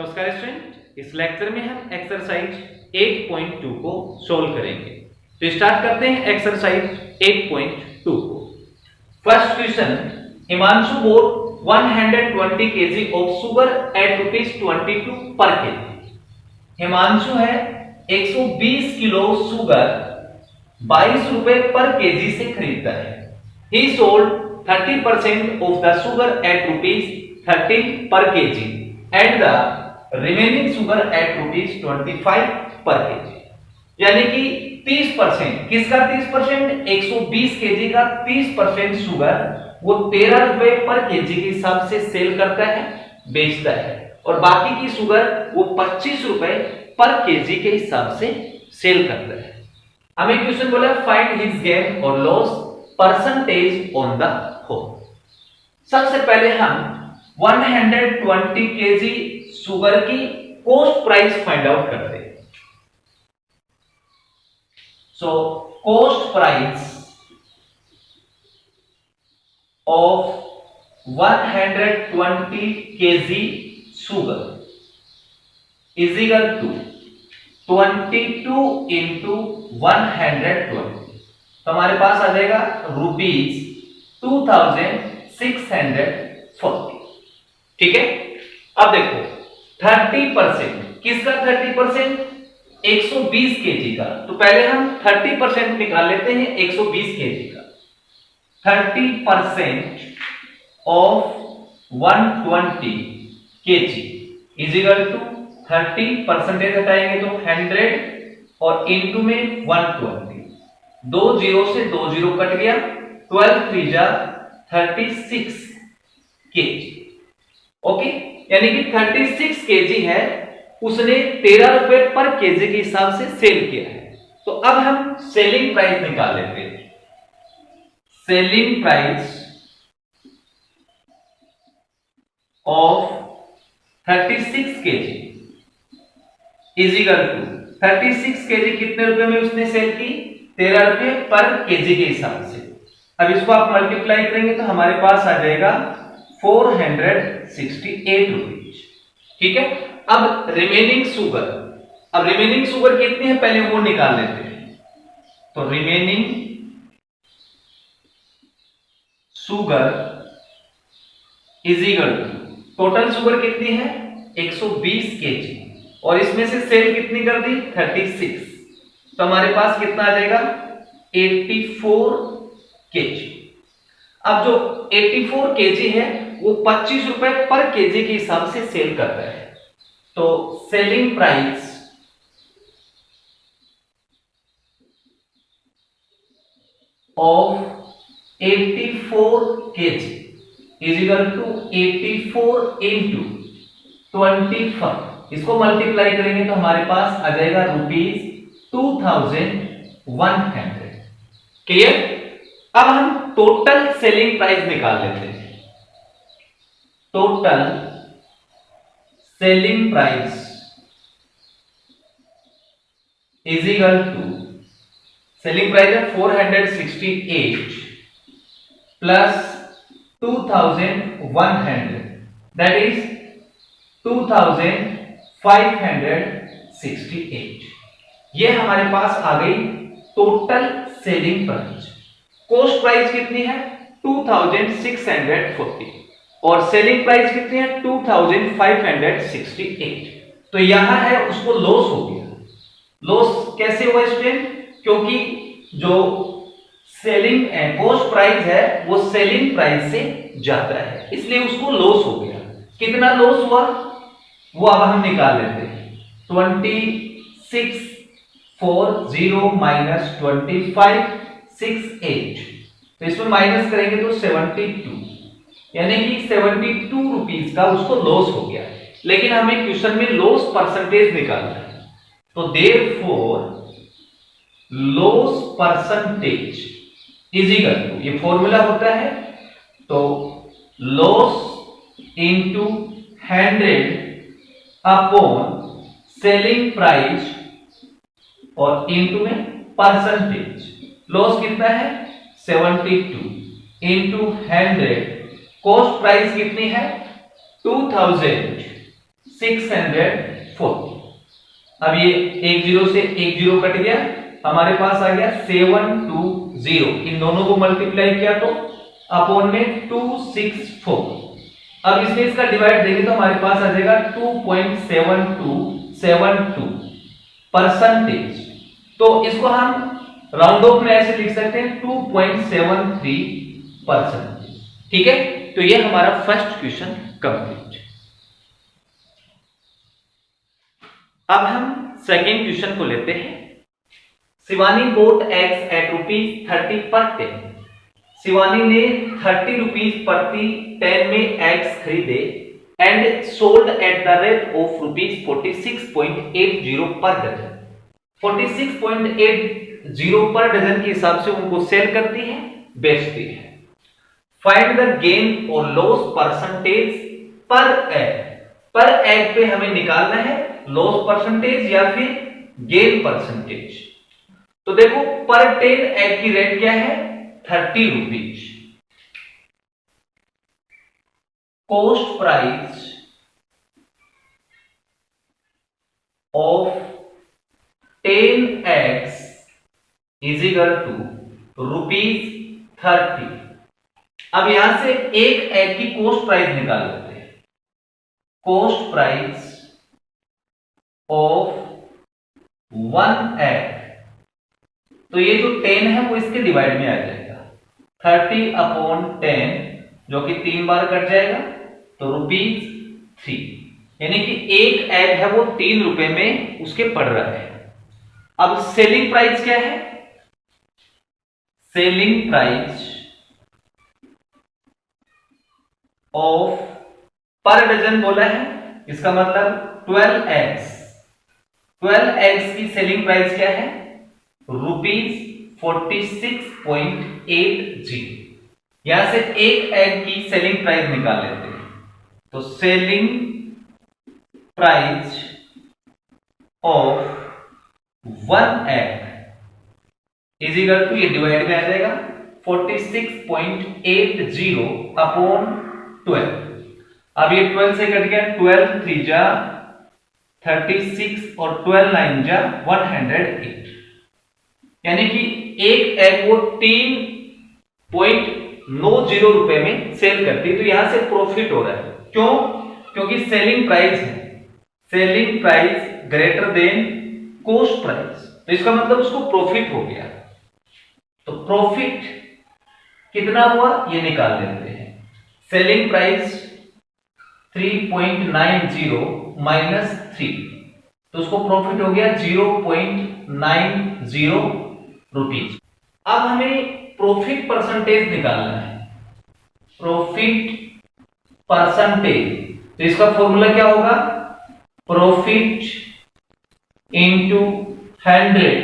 नमस्कार स्टूडेंट, इस लेक्चर में हम एक्सरसाइज 8.2 को सोल्व करेंगे। तो स्टार्ट करते हैं एक्सरसाइज 8.2 को। First question, Himanshu bought 120 kg of sugar at ₹22 per KG. Himanshu है 120 किलो शुगर 22 रुपए पर केजी से खरीदता है। He sold 30% of the sugar at ₹13 per KG and the remaining sugar at ₹25 per KG. यानी कि 30%, किसका 30%? 120 केजी का 30% शुगर वो 13 रुपए पर केजी के हिसाब से सेल करता है, बेचता है, और बाकी की शुगर वो 25 रुपए पर केजी के हिसाब से सेल करता है। हमें क्वेश्चन बोला फाइंड हिज गेन और loss percentage on the whole. सबसे पहले हम 120 केजी शुगर की कॉस्ट प्राइस फाइंड आउट करते हैं। So cost price of 120 KG sugar is equal to 22 into 120। तो हमारे पास आ जाएगा ₹2640। ठीक है। अब देखो 30%, किसका 30%? 120 केजी का। तो पहले हम 30% निकाल लेते हैं 120 केजी का। 30% of 120 KG is equal to 30% हटाएंगे तो 100 और इनटू में 120। 2 जीरो से 2 जीरो कट गया। 12 3 जा 36 केजी। ओके, यानी कि 36 केजी है, उसने 13 रुपए पर केजी के हिसाब से सेल किया है। तो अब हम सेलिंग प्राइस निकाल लेते हैं। Selling price of 36 KG is equal to 36 KG कितने रुपए में उसने सेल की? 13 रुपए पर केजी के हिसाब से। अब इसको आप मल्टीप्लाई करेंगे तो हमारे पास आ जाएगा 468 रुपीज। ठीक है। अब रिमेनिंग शुगर कितनी है पहले वो निकाल लेते हैं। तो remaining sugar is equal to, total sugar कितनी है? 120 केजी, और इसमें से सेल कितनी कर दी? 36। तो हमारे पास कितना आ जाएगा? 84 केजी। अब जो 84 केजी है वो 25 रुपए पर केजी के हिसाब से सेल कर रहा है। तो selling price of 84 KG is equal to 84 into 25। इसको मल्टीप्लाई करेंगे तो हमारे पास आ जाएगा ₹2100। क्लियर। अब हम टोटल सेलिंग प्राइस निकाल लेते हैं। Total selling price is equal to, selling price है 468 प्लस 2100, दैट इज 2568। ये हमारे पास आ गई total selling price. Cost price कितनी है? 2640 और सेलिंग प्राइस कितनी है? 2568। तो यहां है उसको लॉस हो गया। लॉस कैसे हुआ स्टूडेंट? क्योंकि जो सेलिंग कॉस्ट प्राइस है वो सेलिंग प्राइस से ज्यादा है, इसलिए उसको लॉस हो गया। कितना लॉस हुआ वो अब हम निकाल लेते हैं। 2640 माइनस 2568, तो इसमें माइनस करेंगे तो 72, यानी कि 72 रुपीज का उसको लॉस हो गया। लेकिन हमें क्वेश्चन में लॉस परसेंटेज निकालना है। तो therefore loss percentage is equal to, ये फॉर्मूला होता है, तो loss into 100 upon selling price और इंटू में परसेंटेज। लॉस कितना है? 72 इंटू 100। कॉस्ट प्राइस कितनी है? 2000 640। अब ये एक जीरो से एक जीरो कट गया, हमारे पास आ गया 720। इन दोनों को मल्टीप्लाई किया तो अपॉन में 264। अब इसमें इसका डिवाइड देंगे तो हमारे पास आ जाएगा 2.7272 परसेंटेज। तो इसको हम राउंड ऑफ में ऐसे लिख सकते हैं 2.73 परसेंटेज। ठीक है, तो ये हमारा फर्स्ट क्वेश्चन कंप्लीट। अब हम सेकेंड क्वेश्चन को लेते हैं। शिवानी बोट एग्स एट ₹30 पर 10। शिवानी ने 30 रुपीज प्रति 10 में एग्स खरीदे and sold at the rate of ₹46.80 per dozen. 46.80 per dozen के हिसाब से उनको सेल करती है, बेचती है। फाइंड द गेन और लॉस परसेंटेज पर एग। पर एग पे हमें निकालना है लॉस परसेंटेज या फिर गेन परसेंटेज। तो देखो पर 10 एग की रेट क्या है, 30 rupees. Cost price of 10 eggs is equal to ₹30। अब यहां से एक एग की कॉस्ट प्राइस निकाल लेते हैं। कॉस्ट प्राइस ऑफ 1 egg, तो ये जो 10 है वो इसके डिवाइड में आ जाएगा। 30/10 जो कि 3 बार कट जाएगा तो ₹3, यानी कि एक एग है वो 3 रुपए में उसके पड़ रहा है। अब सेलिंग प्राइस क्या है, selling price of per dozen बोला है, इसका मतलब 12 एग्स की सेलिंग प्राइस क्या है, ₹46.80। यहां से एक एग की सेलिंग प्राइस निकाल लेते हैं। तो selling price of 1 egg is equal to, ये डिवाइड में आ जाएगा 46.80/12। अब ये 12 से कट गया, 12 3 जा 36 और 12 9 जा 108, यानी कि एक एग वो 3.90 रुपए में सेल करती है। तो यहां से प्रॉफिट हो रहा है, क्यों, क्योंकि सेलिंग प्राइस है, selling price greater than cost price, तो इसका मतलब उसको प्रॉफिट हो गया। तो प्रॉफिट कितना हुआ ये निकाल लेते हैं। सेलिंग प्राइस 3.90 माइनस 3, तो उसको प्रॉफिट हो गया 0.90 रुपीज। अब हमें प्रॉफिट परसेंटेज निकालना है, प्रॉफिट परसेंटेज। तो इसका फॉर्मूला क्या होगा, profit into 100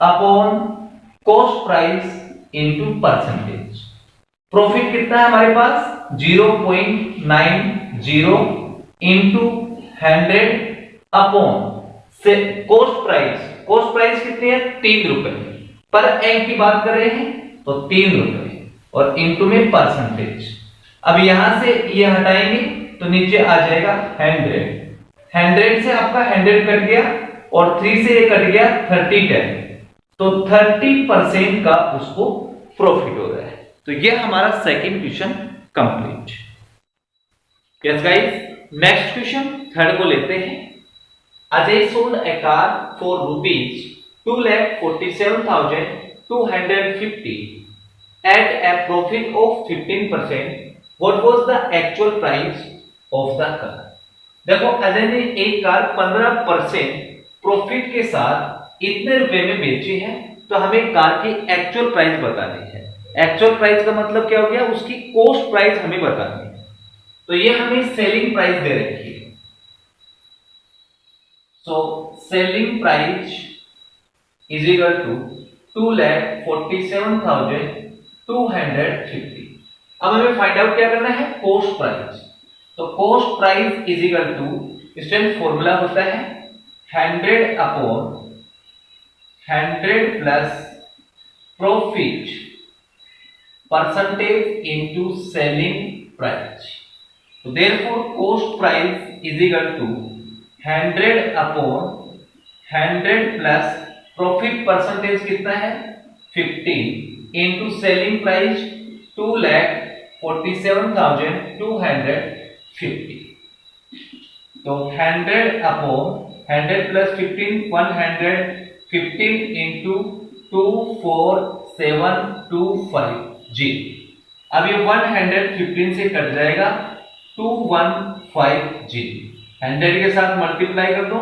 upon cost price into percentage. Profit कितना है हमारे पास, 0.90 इंटू 100 अपॉन से कॉस्ट प्राइस। कॉस्ट प्राइस कितनी है, 3 रुपए। पर एग की बात कर रहे हैं तो 3 रुपए और इंटू में परसेंटेज। अब यहां से ये हटाएंगे तो नीचे आ जाएगा 100 से आपका 100 कट गया और 3 से ये कट गया 30, तो 30% का उसको प्रॉफिट हो रहा है। तो ये हमारा second question complete. Yes guys, next question third को लेते हैं। Ajay sold A car for ₹2,47,250 at a profit of 15%. What was the actual price of the car? देखो अजय ने एक कार 15% प्रॉफिट के साथ इतने रुपए में बेची है, तो हमें कार की एक्चुअल प्राइस बतानी है। एक्चुअल प्राइस का मतलब क्या हो गया, उसकी कॉस्ट प्राइस हमें बतानी है। तो ये हमें सेलिंग प्राइस दे रखी है। So selling price is equal to 2,47,250। अब हमें फाइंड आउट क्या करना है, कॉस्ट प्राइस। तो cost price is equal to, इसका फॉर्मूला होता है 100/100 plus profit percentage into selling price. तो therefore cost price is equal to 100 upon 100 plus profit percentage कितना है 15 इंटू सेलिंग प्राइस 2,47,250। तो 100 अपॉन 100 प्लस 15 115 इंटू 24725 जी। अब ये 115 से कट जाएगा 215 जी। 100 के साथ मल्टीप्लाई कर दो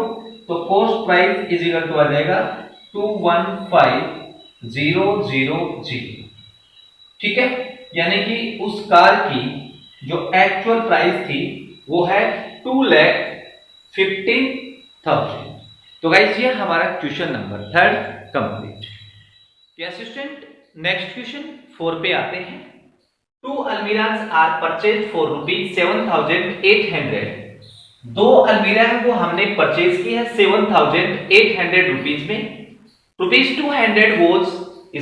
तो cost price is equal to आ जाएगा 215,000 जी। ठीक है, यानी कि उस कार की जो एक्चुअल प्राइस थी वो है 2,15,000। तो गाइस ये हमारा question number 3 complete. Assistant next question 4 पे आते हैं। 2 अलमीराज आर परचेज फॉर ₹7,800। 2 अलमीरा है वो हमने परचेज की है 7,800 रुपीज में। ₹200 was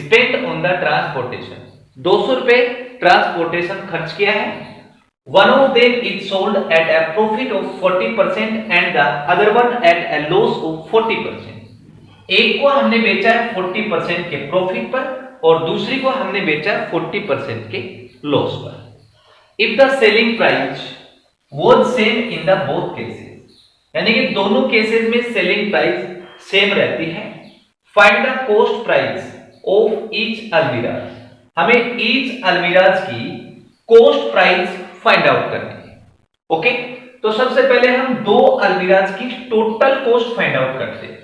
spent on the transportation. 200 रुपए ट्रांसपोर्टेशन खर्च किया है। One of them is sold at a profit of 40% and the other one at a loss of 40%. एक को हमने बेचा है 40% के प्रॉफिट पर और दूसरी को हमने बेचा है 40% के लॉस पर। If the selling price was same in the both cases, यानी कि दोनों केसेस में सेलिंग प्राइस सेम रहती है। Find the cost price of each almirah। हमें each almirahs की कॉस्ट प्राइस फाइंड आउट करनी है। ओके, तो सबसे पहले हम 2 अलमीराज की टोटल कॉस्ट फाइंड आउट करते हैं।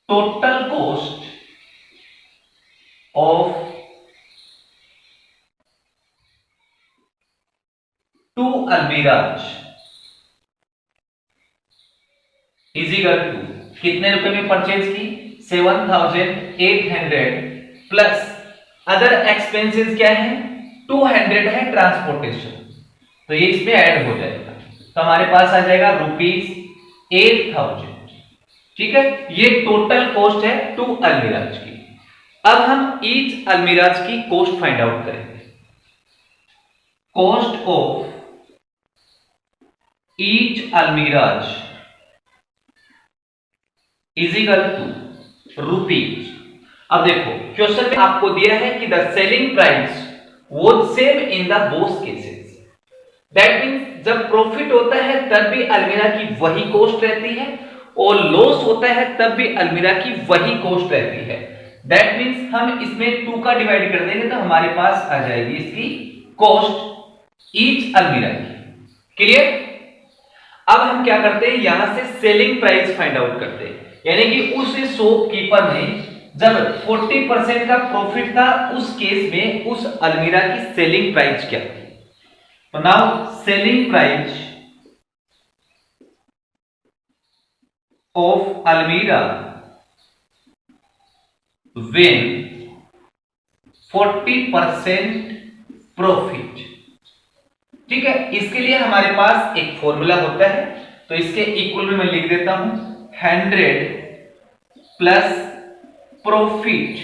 Total cost of 2 almirahs is equal to कितने रुपए में परचेज की 7,800 प्लस अदर एक्सपेंसेस क्या है 200 है ट्रांसपोर्टेशन, तो ये इसमें ऐड हो जाएगा तो हमारे पास आ जाएगा ₹8,000। ठीक है, ये टोटल कॉस्ट है 2 अलमीराज की। अब हम ईच अलमीराज की कॉस्ट फाइंड आउट करेंगे। Cost of each almirahs is equal to rupees. अब देखो क्वेश्चन में आपको दिया है कि the selling price was same in the both cases. That means जब प्रॉफिट होता है तब भी अलमीरा की वही कॉस्ट रहती है और लॉस होता है तब भी अलमीरा की वही कॉस्ट रहती है। दैट मींस हम इसमें 2 का डिवाइड कर देंगे तो हमारे पास आ जाएगी इसकी कॉस्ट ईच अलमीरा की। क्लियर? अब हम क्या करते हैं, यहां से सेलिंग प्राइस फाइंड आउट करते हैं, यानी कि उस शॉपकीपर ने जब 40% का प्रॉफिट था उस केस में उस अलमीरा की सेलिंग प्राइस क्या थी। तो नाउ सेलिंग प्राइस ऑफ अलमीरा व्हेन 40% प्रॉफिट। ठीक है, इसके लिए हमारे पास एक फॉर्मूला होता है तो इसके इक्वल में मैं लिख देता हूं 100 प्लस प्रॉफिट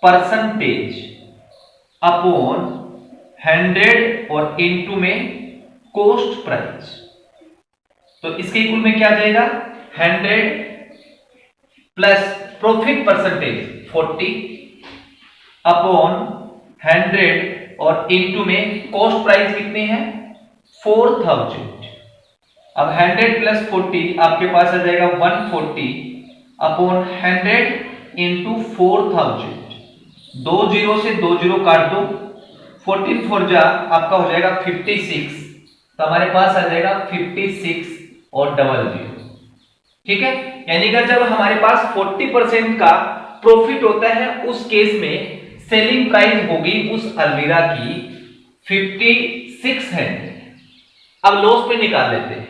परसेंटेज अपॉन 100 और इनटू में कॉस्ट प्राइस। तो इसके इक्वल में क्या आ जाएगा 100 प्लस प्रॉफिट परसेंटेज 40 अपॉन 100 और इनटू में कॉस्ट प्राइस कितनी है 4,000। अब 100 प्लस 40 आपके पास आ जाएगा 140 अपॉन 100 इंटू 4,000। 2 जीरो से 2 जीरो काट दो, 14 4 जा आपका हो जाएगा 56। तो हमारे पास आ जाएगा 56 और डबल 0। ठीक है, यानी कि जब हमारे पास 40% का प्रॉफिट होता है उस केस में सेलिंग प्राइस होगी उस अलमीरा की 5600। अब लॉस पे निकाल लेते हैं।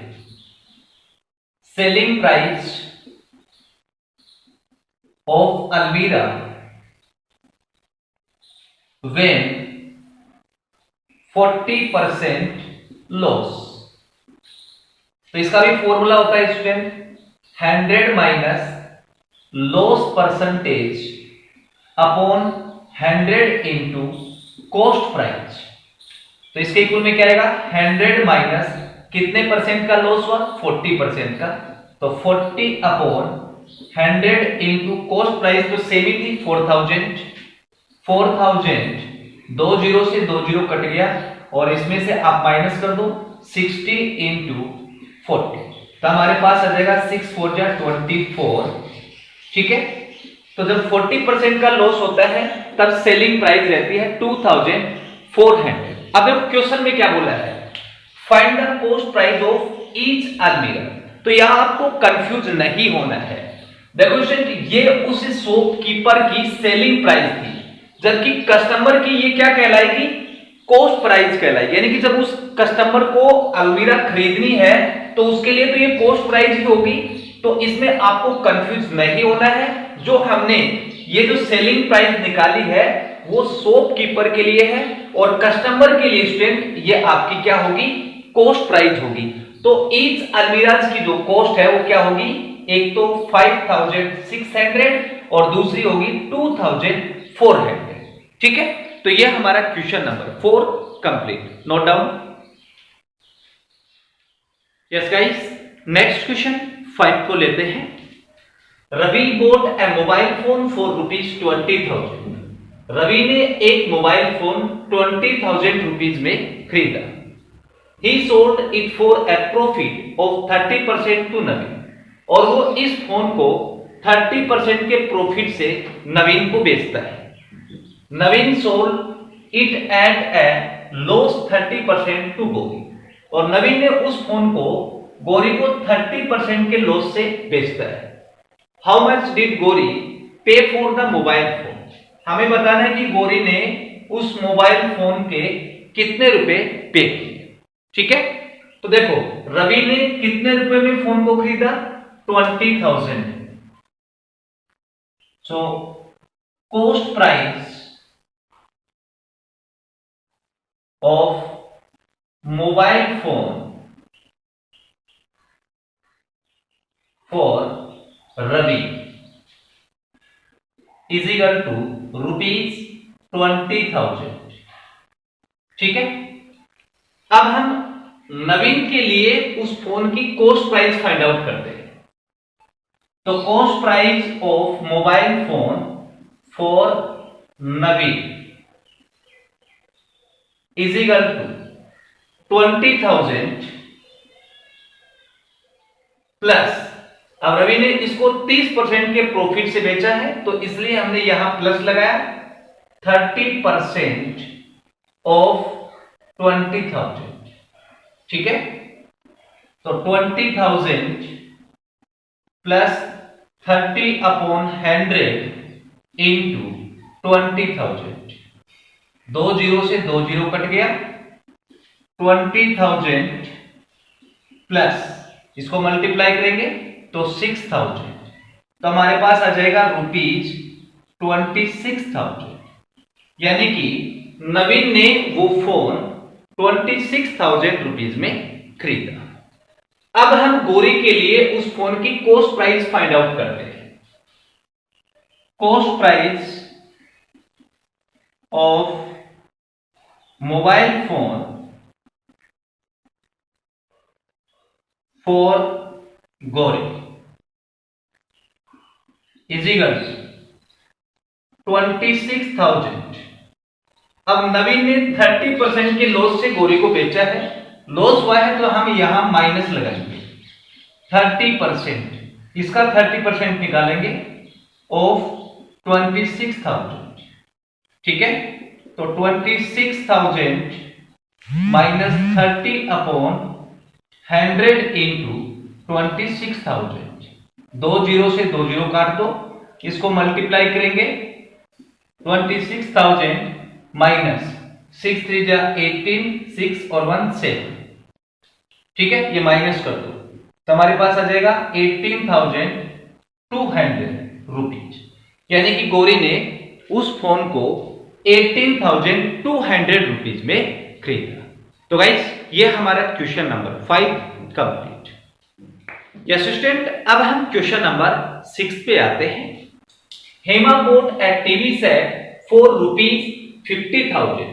सेलिंग प्राइस ऑफ अलमीरा व्हेन 40% लॉस। तो इसका भी फॉर्मूला होता है student 100 minus loss percentage upon 100 into cost price. तो तो इसके इक्वल में क्या आएगा 100 माइनस कितने परसेंट का लॉस हुआ 40% का, तो 40 अपॉन 100 इंटू कॉस्ट प्राइस तो सेम ही थी 4000 दो जीरो से दो जीरो कट गया और इसमें से आप माइनस कर दो 60 इंटू 40, तो हमारे पास आ जाएगा 6 4 जा 24। ठीक है, तो जब 40% का लॉस होता है तब सेलिंग प्राइस रहती है 2400। अब क्वेश्चन में क्या बोला है, find the cost price of each अलमीरा। तो यहां आपको कंफ्यूज नहीं होना है। देखो स्टूडेंट, ये उस शॉपकीपर की सेलिंग प्राइस थी, जबकि कस्टमर की ये क्या कहलाएगी कॉस्ट प्राइस कहलाएगी। यानी कि जब उस कस्टमर को अलमीरा खरीदनी है तो उसके लिए तो ये कॉस्ट प्राइस ही होगी। तो इसमें आपको कंफ्यूज नहीं होना है। जो हमने ये जो सेलिंग प्राइस निकाली है वो शॉपकीपर के लिए है और कस्टमर के लिए स्टूडेंट ये आपकी क्या होगी कॉस्ट प्राइस होगी। तो ईच अलमीराज की जो कॉस्ट है वो क्या होगी, एक तो 5600 और दूसरी होगी 2400। ठीक है, तो ये हमारा question number 4 complete. Note down. Yes guys, next question 5 को लेते हैं। Ravi bought a mobile phone for ₹20,000। Ravi ने एक मोबाइल फोन 20,000 रुपीज में खरीदा। He sold it for a profit of 30% to Naveen, और वो इस फोन को 30% के प्रॉफिट से नवीन को बेचता है। Naveen sold it at a loss 30% to Gauri, और नवीन ने उस फोन को गौरी को 30% के लॉस से बेचता है। हाउ मच डिड गौरी पे फॉर द मोबाइल फोन। हमें बताना है कि गौरी ने उस मोबाइल फोन के कितने रुपए पे किए। ठीक है, तो देखो रवि ने कितने रुपए में फोन को खरीदा 20,000। So cost price of mobile phone for Ravi is equal to ₹20,000। ठीक है, अब हम नवीन के लिए उस फोन की कॉस्ट प्राइस फाइंड आउट करते हैं। तो cost price of mobile phone for Naveen is equal to 20,000 plus, अब रवि ने इसको 30% के प्रॉफिट से बेचा है तो इसलिए हमने यहां प्लस लगाया 30% ऑफ 20,000। ठीक है, तो 20,000 प्लस 30 अपॉन 100 इंटू 20,000। दो जीरो से दो जीरो कट गया, 20,000 प्लस इसको मल्टीप्लाई करेंगे तो 6,000, तो हमारे पास आ जाएगा ₹26,000। यानी कि नवीन ने वो फोन 26,000 रुपीज में खरीदा। अब हम गौरी के लिए उस फोन की कॉस्ट प्राइस फाइंड आउट करते हैं। Cost price of mobile phone for Gauri is equal 26,000। अब नवीन ने 30% के लॉस से गौरी को बेचा है, लॉस हुआ है तो हम यहां माइनस लगाएंगे 30%, इसका 30% निकालेंगे ऑफ 26,000। ठीक है, तो 26,000 माइनस 30 अपॉन 100 इंटू 26,000। दो जीरो से दो जीरो काट दो, इसको मल्टीप्लाई करेंगे 26,000 माइनस 6 3 जा 18, 6 और 1 7। ठीक है, ये माइनस कर दो तो हमारे पास आ जाएगा 18,200 रुपीज। यानी कि गौरी ने उस फोन को 18,200 रुपीज में खरीदा। तो गाइस ये हमारा question number 5 complete. Yes student, अब हम क्वेश्चन नंबर 6 पे आते हैं। Hema boat A TV set for ₹50,000।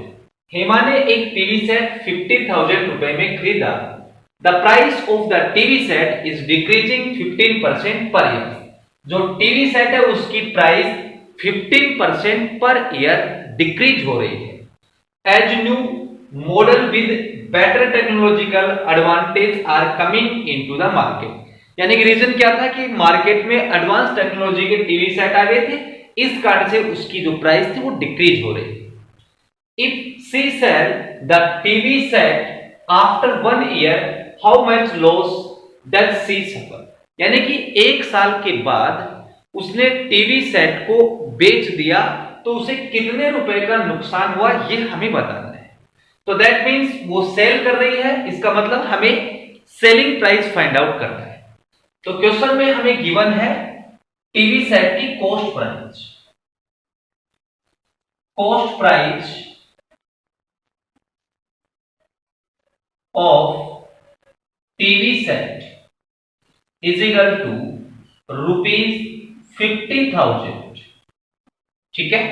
Hema ने एक टीवी सेट 50,000 रुपए में खरीदा। The price of the TV set is decreasing 15% per year. जो टीवी सेट है उसकी प्राइस 15% पर ईयर डिक्रीज हो रही है। As new model with better technological advantage are coming into the market. यानी कि रीजन क्या था कि मार्केट में एडवांस टेक्नोलॉजी के टीवी सेट आ गए थे, इस कारण से उसकी जो प्राइस थी वो डिक्रीज हो रही थी। If she sell the TV set after 1 year, how much loss does she suffer. यानी कि 1 साल के बाद उसने टीवी सेट को बेच दिया तो उसे कितने रुपए का नुकसान हुआ ये हमें बताना है। तो दैट मीन्स वो सेल कर रही है, इसका मतलब हमें सेलिंग प्राइस फाइंड आउट करना है। तो क्वेश्चन में हमें गिवन है टीवी सेट की cost price. Cost price of TV set is equal to ₹50,000। ठीक है,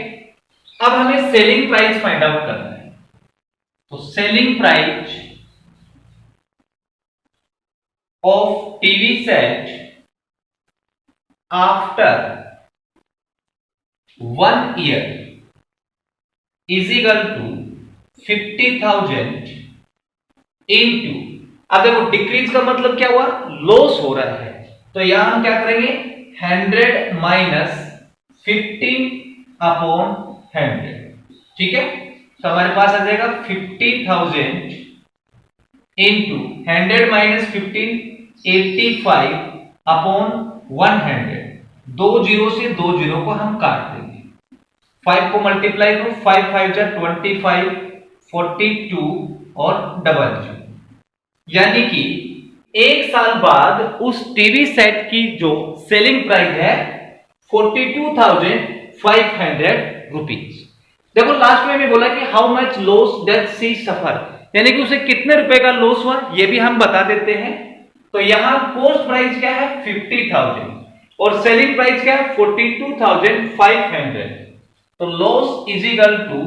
अब हमें सेलिंग प्राइस फाइंड आउट करना है। तो selling price of TV set after 1 year is equal to 50,000 into, अब देखो डिक्रीज का मतलब क्या हुआ, लॉस हो रहा है। तो यहां हम क्या करेंगे, 100 माइनस 15 अपॉन 100। ठीक है, तो हमारे पास आ जाएगा 50,000 इंटू 100 माइनस 15 85 अपॉन 100। 2 जीरो से 2 जीरो को हम काट देंगे, 5 को मल्टीप्लाई करो, 5 5 जा 25, 42 और डबल 0। यानी कि 1 साल बाद उस टीवी सेट की जो सेलिंग प्राइस है 42,500 रुपीज। देखो लास्ट में मैं बोला कि how much loss does she suffer, यानी कि उसे कितने रुपए का लॉस हुआ ये भी हम बता देते हैं। तो यहां कॉस्ट प्राइस क्या है 50,000 और सेलिंग प्राइस क्या है 42,500। तो loss is equal to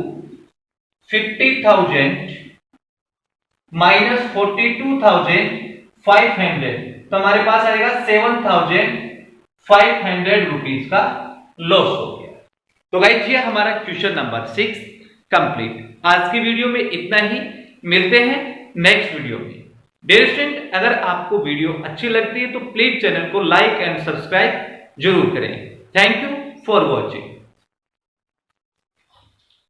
50,000 minus 42,500। तो हमारे पास आएगा 7,500 रुपीज का लॉस हो गया। तो गाइस ये हमारा क्वेश्चन नंबर 6 कंप्लीट। आज की वीडियो में इतना ही, मिलते हैं नेक्स्ट वीडियो में। डियर स्टूडेंट, अगर आपको वीडियो अच्छी लगती है तो प्लीज चैनल को लाइक एंड सब्सक्राइब जरूर करें। Thank you for watching.